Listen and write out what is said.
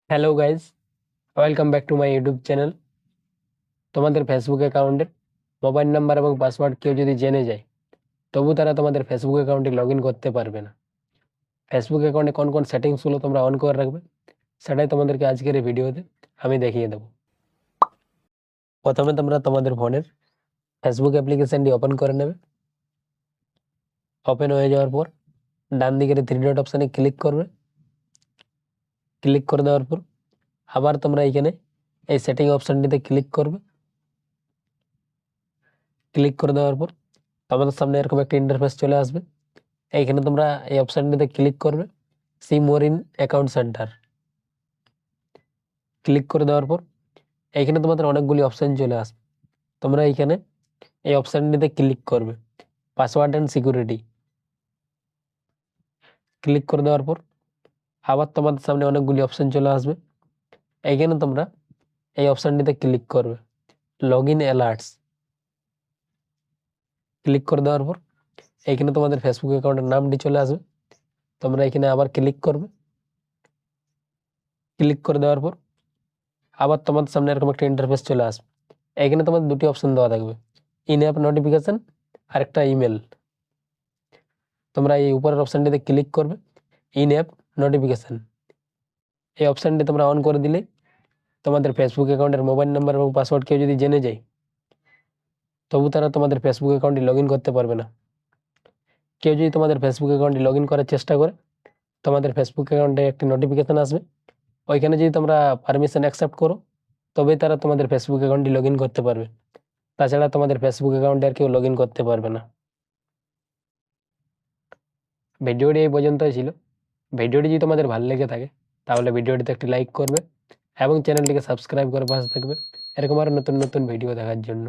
Hello guys, welcome back to my YouTube channel. তোমাদের Facebook অ্যাকাউন্টের mobile number এবং password কেউ যদি জেনে যায়, তবু তারা তোমাদের ফেসবুক অ্যাকাউন্টে লগ ইন করতে পারবে না। ফেসবুক অ্যাকাউন্টে কোন কোন সেটিংসগুলো তোমরা অন করে রাখবে, সেটাই তোমাদেরকে আজকের এই ভিডিওতে আমি দেখিয়ে দেবো। প্রথমে তোমরা তোমাদের ফোনের ফেসবুক অ্যাপ্লিকেশনটি ওপেন করে নেবে। ওপেন হয়ে যাওয়ার পর ডান দিকের থ্রি ডট অপশানে ক্লিক করবে। ক্লিক করে দেওয়ার পর আবার তোমরা এখানে এই সেটিং অপশানটিতে ক্লিক করবে। ক্লিক করে দেওয়ার পর তোমাদের সামনে এরকম একটা ইন্টারফেস চলে আসবে। এইখানে তোমরা এই অপশানটিতে ক্লিক করবে, see more in account centre. Click করে দেওয়ার পর এইখানে তোমাদের অনেকগুলি অপশান চলে আসবে। তোমরা এইখানে এই অপশানটিতে ক্লিক করবে, পাসওয়ার্ড অ্যান্ড সিকিউরিটি। ক্লিক করে দেওয়ার পর আবার তোমাদের সামনে অনেকগুলি অপশান চলে আসবে। এইখানে তোমরা এই অপশানটিতে ক্লিক করবে, লগ ইন অ্যালার্টস। ক্লিক করে দেওয়ার পর এইখানে তোমাদের ফেসবুক অ্যাকাউন্টের নামটি চলে আসবে। তোমরা এখানে আবার ক্লিক করবে। ক্লিক করে দেওয়ার পর আবার তোমাদের সামনে এরকম একটা ইন্টারফেস চলে আসবে। এখানে তোমাদের দুটি অপশন দেওয়া থাকবে, ইন অ্যাপ নোটিফিকেশন আর একটা ইমেল। তোমরা এই উপরের অপশানটিতে ক্লিক করবে, ইন অ্যাপ নোটিফিকেশন। এই অপশানটি তোমরা অন করে দিলে তোমাদের ফেসবুক অ্যাকাউন্টের মোবাইল নাম্বার এবং পাসওয়ার্ড কেউ যদি জেনে যায়, তবু তারা তোমাদের ফেসবুক অ্যাকাউন্টটি লগ ইন করতে পারবে না। কেউ যদি তোমাদের ফেসবুক অ্যাকাউন্টটি লগ ইন করার চেষ্টা করে, তোমাদের ফেসবুক অ্যাকাউন্টে একটি নোটিফিকেশন আসবে। ওইখানে যদি তোমরা পারমিশন অ্যাকসেপ্ট করো, তবেই তারা তোমাদের ফেসবুক অ্যাকাউন্টটি লগ ইন করতে পারবে। তাছাড়া তোমাদের ফেসবুক অ্যাকাউন্টে আর কেউ লগ ইন করতে পারবে না। ভিডিওটি এই পর্যন্তই ছিল। ভিডিওটি যদি তোমাদের ভালো লেগে থাকে, তাহলে ভিডিওটিতে একটি লাইক করবে এবং চ্যানেলটিকে সাবস্ক্রাইব করে পাশে থাকবে এরকম আরও নতুন নতুন ভিডিও দেখার জন্য।